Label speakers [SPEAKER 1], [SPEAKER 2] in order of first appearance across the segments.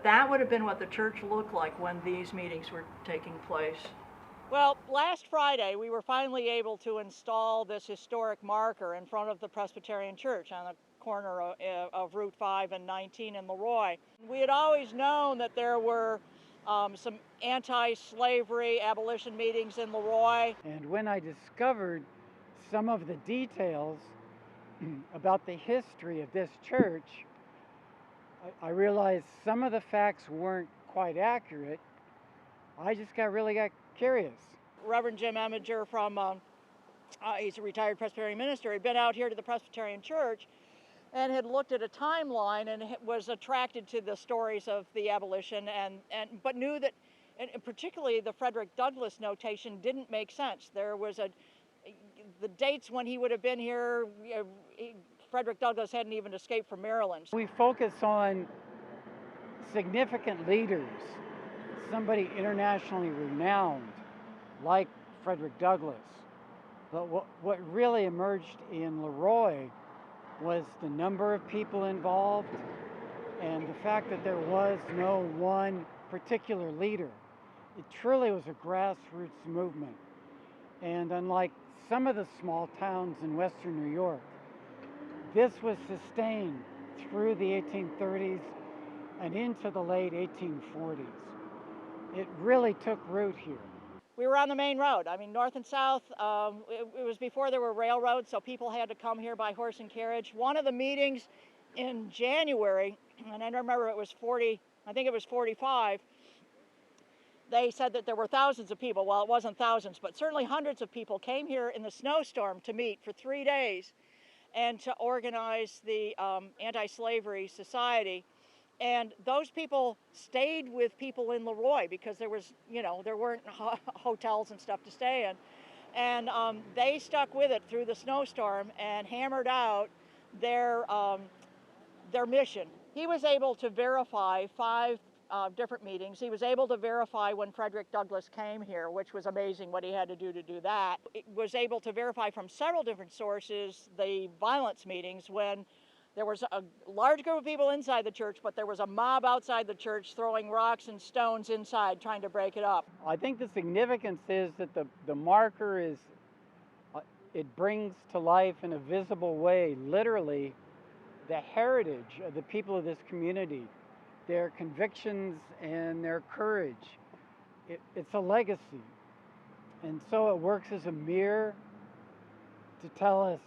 [SPEAKER 1] That would have been what the church looked like when these meetings were taking place.
[SPEAKER 2] Well, last Friday, we were finally able to install this historic marker in front of the Presbyterian Church on the corner of Route 5 and 19 in Leroy. We had always known that there were some anti-slavery abolition meetings in Leroy.
[SPEAKER 3] And when I discovered some of the details about the history of this church, I realized some of the facts weren't quite accurate. I just really got curious.
[SPEAKER 2] Reverend Jim Eminger he's a retired Presbyterian minister, had been out here to the Presbyterian Church and had looked at a timeline and was attracted to the stories of the abolition but knew that, and particularly the Frederick Douglass notation didn't make sense. There was the dates when he would have been here, Frederick Douglass hadn't even escaped from Maryland.
[SPEAKER 3] We focus on significant leaders, somebody internationally renowned like Frederick Douglass. But what really emerged in Leroy was the number of people involved and the fact that there was no one particular leader. It truly was a grassroots movement. And unlike some of the small towns in Western New York, this was sustained through the 1830s and into the late 1840s. It really took root here.
[SPEAKER 2] We were on the main road. I mean, north and south. It was before there were railroads, so people had to come here by horse and carriage. One of the meetings in January, and I remember it was 45, they said that there were thousands of people. Well, it wasn't thousands, but certainly hundreds of people came here in the snowstorm to meet for 3 days and to organize the Anti-Slavery Society. And those people stayed with people in Leroy because there weren't hotels and stuff to stay in. And they stuck with it through the snowstorm and hammered out their mission. He was able to verify 5 different meetings. He was able to verify when Frederick Douglass came here, which was amazing what he had to do that. He was able to verify from several different sources the violence meetings when there was a large group of people inside the church, but there was a mob outside the church throwing rocks and stones inside, trying to break it up.
[SPEAKER 3] I think the significance is that the marker it brings to life in a visible way, literally, the heritage of the people of this community, their convictions and their courage. It's a legacy. And so it works as a mirror to tell us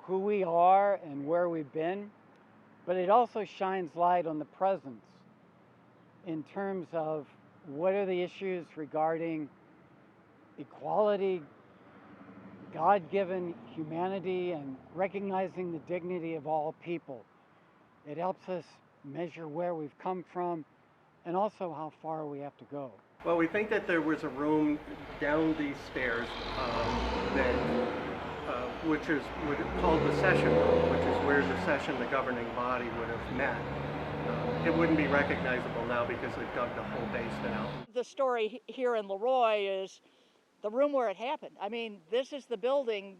[SPEAKER 3] who we are and where we've been, but it also shines light on the present in terms of what are the issues regarding equality, God-given humanity, and recognizing the dignity of all people. It helps us measure where we've come from and also how far we have to go.
[SPEAKER 4] Well, we think that there was a room down these stairs which is called the session room, which is where the governing body would have met. It wouldn't be recognizable now because they've dug the whole basement out.
[SPEAKER 2] The story here in Leroy is the room where it happened. I mean, this is the building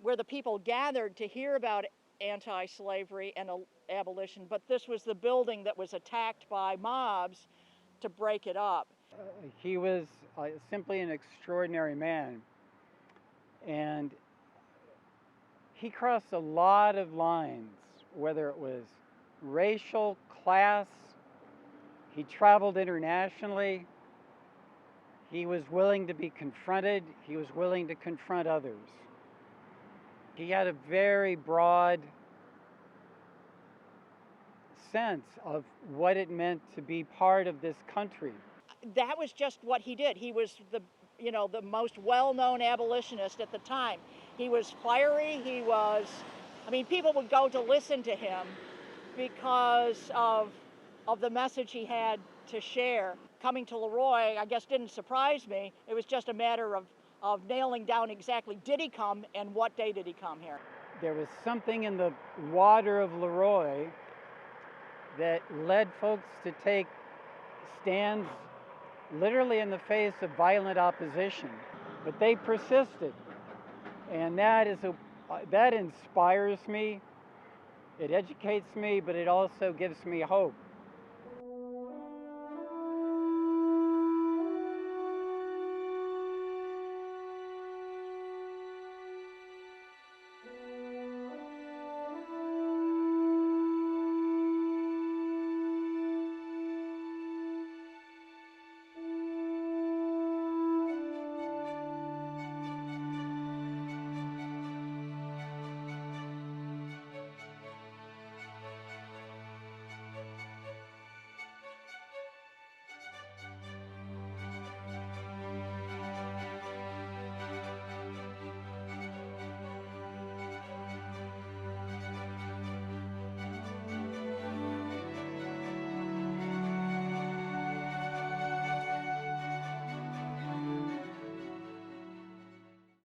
[SPEAKER 2] where the people gathered to hear about anti-slavery and abolition, but this was the building that was attacked by mobs to break it up.
[SPEAKER 3] He was simply an extraordinary man, and he crossed a lot of lines, whether it was racial, class. He traveled internationally. He was willing to be confronted. He was willing to confront others. He had a very broad sense of what it meant to be part of this country.
[SPEAKER 2] That was just what he did. He was the most well-known abolitionist at the time. He was fiery. People would go to listen to him because of the message he had to share. Coming to Leroy, I guess, didn't surprise me. It was just a matter of nailing down exactly, did he come and what day did he come here?
[SPEAKER 3] There was something in the water of Leroy that led folks to take stands literally in the face of violent opposition, but they persisted, and that inspires me. It educates me, but it also gives me hope